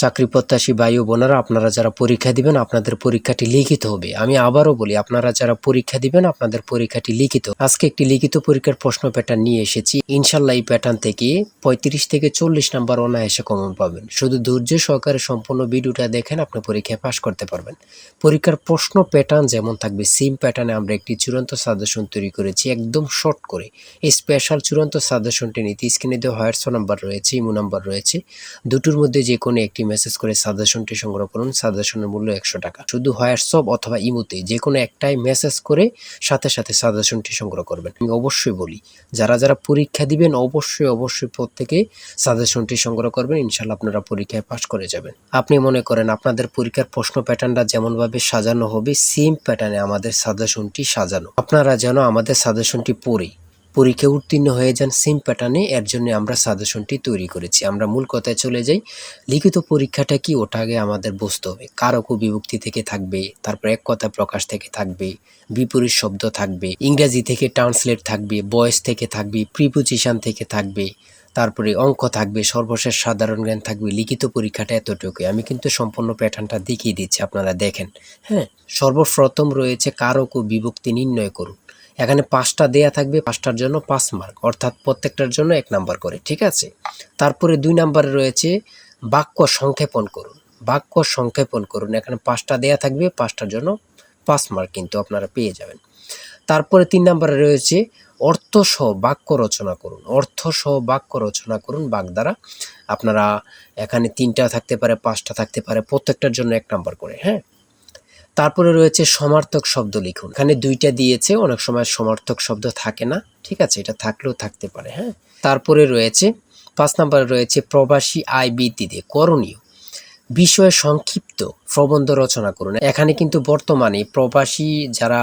চাকরি প্রত্যাশী ভাই ও বোনেরা, আপনারা যারা পরীক্ষা দিবেন আপনাদের পরীক্ষাটি লিখিত হবে। আমি আবারও বলি, আপনারা যারা পরীক্ষা দিবেন আপনাদের পরীক্ষাটি লিখিত। আজকে একটি লিখিত পরীক্ষার প্রশ্ন প্যাটার্ন নিয়ে এসেছি। ইনশাল্লাহ এই প্যাটার্ন থেকে 35 থেকে 40 নাম্বার অনায়াসে কমন পাবেন। শুধু ধৈর্য সহকারে সম্পূর্ণ ভিডিওটা দেখেন, আপনি পরীক্ষায় পাশ করতে পারবেন। পরীক্ষার প্রশ্ন প্যাটার্ন যেমন থাকবে সেম প্যাটার্নে আমরা একটি চূড়ান্ত সাজেশন তৈরি করেছি, একদম শর্ট করে। এই স্পেশাল চূড়ান্ত সাজেশনটি নিতে স্ক্রিনে দেওয়া হোয়াটসঅ্যাপ নাম্বার রয়েছে, ইমো নাম্বার রয়েছে, দুটোর মধ্যে যে কোনো একটি মেসেজ করে সাজেশনটি সংগ্রহ করুন। সাজেশনের মূল্য 100 টাকা। শুধু হোয়াটসঅ্যাপ অথবা ইমোতে যে কোনো একটাই মেসেজ করে সাথে সাথে সাজেশনটি সংগ্রহ করবেন। আমি অবশ্যই বলি, যারা যারা পরীক্ষা দিবেন অবশ্যই প্রত্যেকে সাজেশনটি সংগ্রহ করবেন। ইনশাল্লাহ আপনারা পরীক্ষায় পাশ করে যাবেন। আপনি মনে করেন আপনাদের পরীক্ষার প্রশ্ন প্যাটার্নটা যেমনভাবে সাজানো হবে সেম প্যাটার্নে আমাদের সাজেশনটি সাজানো। আপনারা যেন আমাদের সাজেশনটি পড়ে পরীক্ষা উত্তীর্ণ হয়ে যান সেম প্যাটার্নে, এর জন্য আমরা সাজেশনটি তৈরি করেছি। আমরা মূল কথায় চলে যাই। লিখিত পরীক্ষাটা কি, ওটা আগে আমাদের বুঝতে হবে। কারক ও বিভক্তি থেকে থাকবে, তারপর এক কথা প্রকাশ থেকে থাকবে, বিপরীত শব্দ থাকবে, ইংরেজি থেকে ট্রান্সলেট থাকবে, ভয়েস থেকে থাকবে, প্রিপোজিশন থেকে থাকবে, তারপরে অঙ্ক থাকবে, সর্বশেষ সাধারণ জ্ঞান থাকবে। লিখিত পরীক্ষাটা এতটুকুই। আমি কিন্তু সম্পূর্ণ প্যাটার্নটা দেখিয়ে দিচ্ছি, আপনারা দেখেন। হ্যাঁ, সর্বপ্রথম রয়েছে কারক ও বিভক্তি নির্ণয় করুন। এখানে 5টা দেয়া থাকবে, 5টার জন্য 5 মার্ক, অর্থাৎ প্রত্যেকটার জন্য 1 নাম্বার করে, ঠিক আছে। তারপরে 2 নাম্বারে রয়েছে বাক্য সংক্ষেপণ করুন। বাক্য সংক্ষেপণ করুন, এখানে 5টা দেয়া থাকবে, 5টার জন্য 5 মার্ক কিন্তু আপনারা পেয়ে যাবেন। তারপরে 3 নাম্বারে রয়েছে অর্থসহ বাক্য রচনা করুন। অর্থসহ বাক্য রচনা করুন বাক দ্বারা। আপনারা এখানে 3টা থাকতে পারে, 5টা থাকতে পারে, প্রত্যেকটার জন্য 1 নাম্বার করে। হ্যাঁ, তারপরে রয়েছে সমার্থক শব্দ লিখুন। এখানে 2টা দিয়েছে, অনেক সময় সমার্থক শব্দ থাকে না, ঠিক আছে, এটা থাকলেও থাকতে পারে। হ্যাঁ, তারপরে রয়েছে 5 নম্বরে রয়েছে প্রবাসী আয় বৃদ্ধিতে করণীয় বিষয়ে সংক্ষিপ্ত প্রবন্ধ রচনা করুন। এখানে কিন্তু বর্তমানে প্রবাসী যারা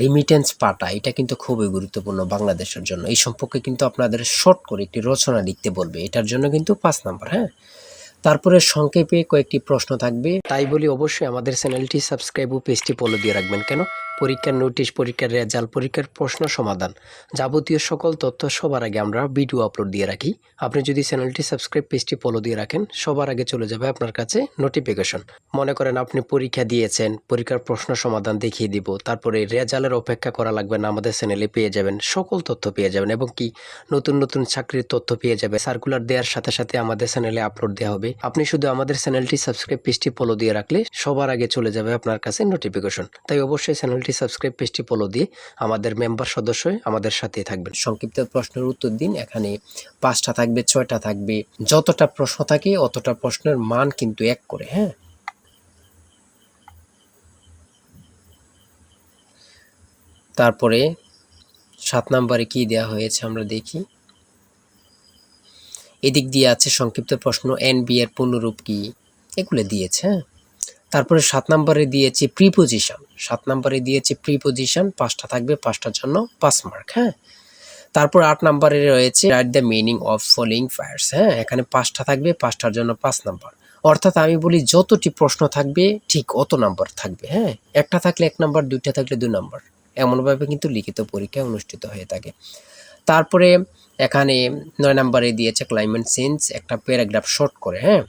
রিমিটেন্স পাঠায়, এটা কিন্তু খুবই গুরুত্বপূর্ণ বাংলাদেশের জন্য। এই সম্পর্কে কিন্তু আপনাদের শর্ট করে একটি রচনা লিখতে বলবে, এটার জন্য কিন্তু 5 নাম্বার। হ্যাঁ, তারপরে সংক্ষেপে কয়েকটি প্রশ্ন থাকবে। তাই বলি অবশ্যই আমাদের চ্যানেলটি সাবস্ক্রাইব ও পেজটি ফলো দিয়ে রাখবেন। কেন? পরীক্ষার নোটিশ, পরীক্ষার রেজাল্ট, পরীক্ষার প্রশ্ন সমাধান, যাবতীয় সকল তথ্য সবার আগে আমরা ভিডিও আপলোড দিয়ে রাখি। আপনি যদি চ্যানেলটি সাবস্ক্রাইব, পেজটি ফলো দিয়ে রাখেন, সবার আগে চলে যাবে আপনার কাছে নোটিফিকেশন। মনে করেন আপনি পরীক্ষা দিয়েছেন, পরীক্ষার প্রশ্ন সমাধান দেখিয়ে দিব, তারপরে রেজাল্টের অপেক্ষা করা লাগবে না, আমাদের চ্যানেলে পেয়ে যাবেন, সকল তথ্য পেয়ে যাবেন, এবং কি নতুন নতুন চাকরির তথ্য পেয়ে যাবে। সার্কুলার দেওয়ার সাথে সাথে আমাদের চ্যানেলে আপলোড দেওয়া হবে। আপনি শুধু আমাদের চ্যানেলটি সাবস্ক্রাইব, পেজটি ফলো দিয়ে রাখলে সবার আগে চলে যাবে আপনার কাছে নোটিফিকেশন। তাই অবশ্যই চ্যানেলটি সাবস্ক্রাইব, পেজটি ফলো দিয়ে আমাদের মেম্বার সদস্য আমাদের সাথে থাকবেন। সংক্ষিপ্ত প্রশ্নের উত্তর দিন। এখানে 5টা থাকবে, 6টা থাকবে, যতটা প্রশ্ন থাকে অতটা প্রশ্নের মান কিন্তু 1 করে। হ্যাঁ, তারপরে 7 নম্বরে কি দেওয়া হয়েছে আমরা দেখি। এদিক দিয়ে আছে সংক্ষিপ্ত প্রশ্ন, এনবি এর পূর্ণরূপ কি, এগুলো দিয়েছে। হ্যাঁ, তারপরে 7 নম্বরে দিয়েছে প্রিপোজিশন। 7 নম্বরে দিয়েছে প্রিপোজিশন, 5টা থাকবে, 5টার জন্য 5 মার্ক। হ্যাঁ, তারপর 8 নম্বরে রয়েছে write the meaning of following fires. হ্যাঁ, এখানে 5টা থাকবে, 5টার জন্য 5 নাম্বার। অর্থাৎ আমি বলি যতটি প্রশ্ন থাকবে ঠিক অত নাম্বার থাকবে। হ্যাঁ, একটা থাকলে 1 নাম্বার, 2টা থাকলে 2 নাম্বার, এমনভাবে কিন্তু লিখিত পরীক্ষা অনুষ্ঠিত হয়ে থাকে। তারপরে এখানে 9 নম্বরে দিয়েছে ক্লাইমেট চেঞ্জ, একটা প্যারাগ্রাফ শর্ট করে। হ্যাঁ,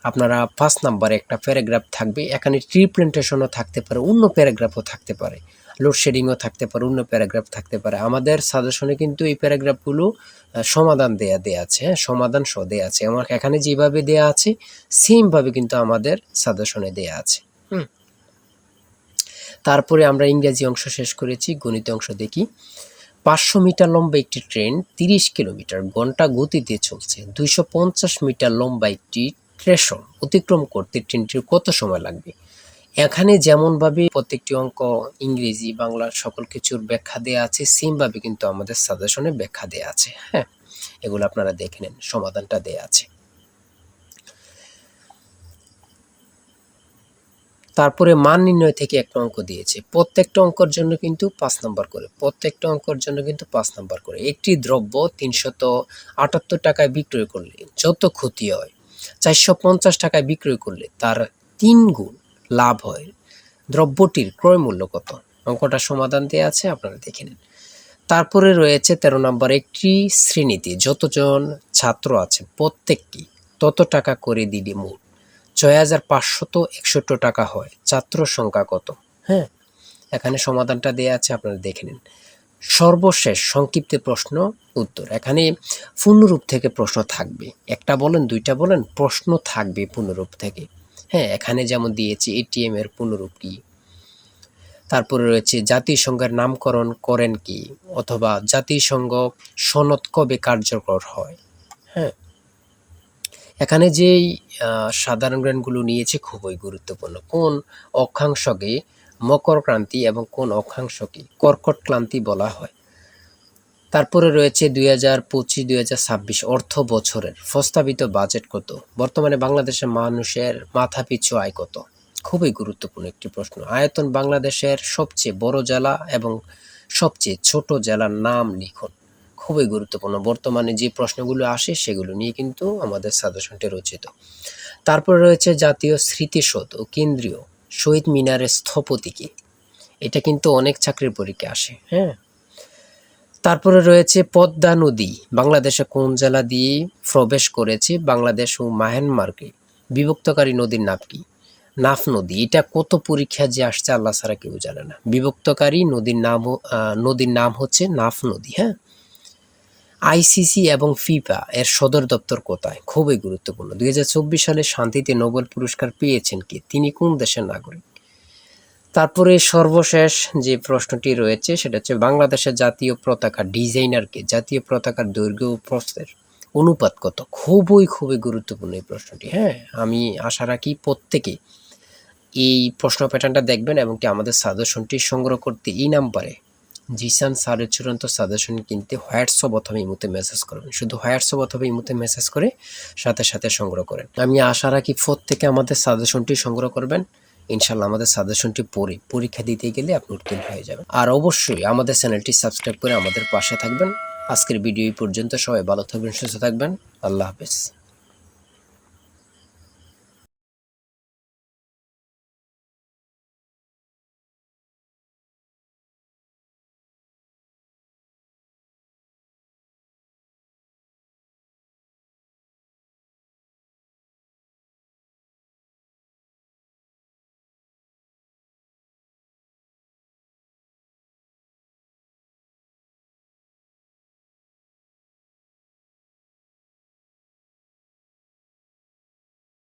আপনারা 5 নম্বরে একটা প্যারাগ্রাফ থাকবে, এখানে ট্রি প্ল্যান্টেশনও থাকতে পারে, অন্য প্যারাগ্রাফও থাকতে পারে, লোডশেডিংও থাকতে পারে, অন্য প্যারাগ্রাফ থাকতে পারে। আমাদের সাজেশনে কিন্তু এই প্যারাগ্রাফগুলো সমাধান দেয়া আছে। হ্যাঁ, সমাধান সহ দেয়া আছে। আমার এখানে যেভাবে দেয়া আছে সেমভাবে কিন্তু আমাদের সাজেশনে দেয়া আছে। তারপরে আমরা ইংরেজি অংশ শেষ করেছি, গণিত অংশ দেখি। 500 মিটার লম্বা একটি ট্রেন 30 কিলোমিটার ঘন্টা গতিতে চলছে। 250 মিটার লম্বা একটি স্টেশন অতিক্রম করতে ট্রেনটির কত সময় লাগবে? এখানে যেমনভাবে প্রত্যেকটি অঙ্ক ইংরেজি, বাংলা সকল কিছুর ব্যাখ্যা দেয়া আছে, সেমভাবে কিন্তু আমাদের সাজেশনে ব্যাখ্যা দেয়া আছে। হ্যাঁ, এগুলো আপনারা দেখে নেন, সমাধানটা দেয়া আছে। তারপরে মান নির্ণয় থেকে একটা অঙ্ক দিয়েছে। প্রত্যেকটা অঙ্কের জন্য কিন্তু 5 নাম্বার করে। প্রত্যেকটা অঙ্কের জন্য কিন্তু 5 নাম্বার করে। একটি দ্রব্য 378 টাকায় বিক্রয় করলে যত ক্ষতি হয়, 450 টাকায় বিক্রয় করলে তার 3 গুণ লাভ হয়। দ্রব্যটির ক্রয় মূল্য কত? অঙ্কটা সমাধান দেয়া আছে, আপনারা দেখে নিন। তারপরে রয়েছে 13 নম্বর, একটি শ্রেণীতে যতজন ছাত্র আছে প্রত্যেকটি তত টাকা করে দিলে মোট ৬,৫৬১ টাকা হয়। ছাত্র সংখ্যা কত? হ্যাঁ, এখানে সমাধানটা দেয়া আছে, আপনারা দেখে নিন। সর্বশেষ সংক্ষিপ্ত প্রশ্ন উত্তর। এখানে পূর্ণরূপ থেকে প্রশ্ন থাকবে, একটা বলেন দুইটা বলেন, প্রশ্ন থাকবে পূর্ণরূপ থেকে। হ্যাঁ, এখানে যেমন দিয়েছি এটিএম এর পূর্ণরূপ কি, তারপরে রয়েছে জাতিসংঘের নামকরণ করেন কি, অথবা জাতিসংঘ সনদ কবে কার্যকর হয়। হ্যাঁ, এখানে যেই সাধারণ জ্ঞানগুলো নিয়েছে খুবই গুরুত্বপূর্ণ। কোন অক্ষাংশকে মকর ক্রান্তি এবং কোন অক্ষাংশকে কর্কট ক্রান্তি বলা হয়। তারপরে রয়েছে 2025-2026 অর্থ বছরের প্রস্তাবিত বাজেট কত। বর্তমানে বাংলাদেশের মানুষের মাথাপিছু আয় কত। খুবই গুরুত্বপূর্ণ একটি প্রশ্ন। আয়তন বাংলাদেশের সবচেয়ে বড় জেলা এবং সবচেয়ে ছোট জেলার নাম লিখুন। খুবই গুরুত্বপূর্ণ। বর্তমানে যে প্রশ্নগুলো আসে সেগুলো নিয়ে কিন্তু আমাদের সাজেশনটি রচিত। তারপরে রয়েছে জাতীয় স্মৃতিসৌধ ও কেন্দ্রীয় শহীদ মিনারের স্থপতি কে। এটা কিন্তু অনেক চাকরির পরীক্ষায় আসে। হ্যাঁ, তারপরে রয়েছে পদ্মা নদী বাংলাদেশে কোন জেলা দিয়ে প্রবেশ করেছে। বাংলাদেশ ও মায়ানমারকে বিভক্তকারী নদীর নাম কি? নাফ নদী। এটা কত পরীক্ষা যে আসছে আল্লাহ ছাড়া কেউ জানে না। বিভক্তকারী নদীর নাম হচ্ছে নাফ নদী। হ্যাঁ, আইসিসি এবং ফিফা এর সদর দপ্তর কোথায়? খুবই গুরুত্বপূর্ণ। 2024 সালে শান্তিতে নোবেল পুরস্কার পেয়েছেন কে? তিনি কোন দেশের নাগরিক? তারপরে সর্বশেষ যে প্রশ্নটি রয়েছে সেটা হচ্ছে বাংলাদেশের জাতীয় পতাকা ডিজাইনারকে। জাতীয় পতাকার দৈর্ঘ্য ও প্রস্থের অনুপাত কত? খুবই গুরুত্বপূর্ণ এই প্রশ্নটি। হ্যাঁ, আমি আশা রাখি প্রত্যেকে এই প্রশ্ন প্যাটার্নটা দেখবেন এবং কি আমাদের সাজেশনটি সংগ্রহ করতে এই নাম্বারে জিসান স্যারের চূড়ান্ত সাজেশন কিনতে হোয়াটসঅ্যাপ অথবা ইমোতে মেসেজ করবেন। শুধু হোয়াটসঅ্যাপ অথবা ইমোতে মেসেজ করে সাথে সংগ্রহ করেন। আমি আশা রাখি প্রত্যেকে আমাদের সাজেশনটি সংগ্রহ করবেন। ইনশাল্লাহ আমাদের সাজেশনটি পড়ে পরীক্ষা দিতে গেলে আপনি উত্তীর্ণ হয়ে যাবেন। আর অবশ্যই আমাদের চ্যানেলটি সাবস্ক্রাইব করে আমাদের পাশে থাকবেন। আজকের ভিডিও এই পর্যন্ত। সবাই ভালো থাকবেন, সুস্থ থাকবেন। আল্লাহ হাফেজ।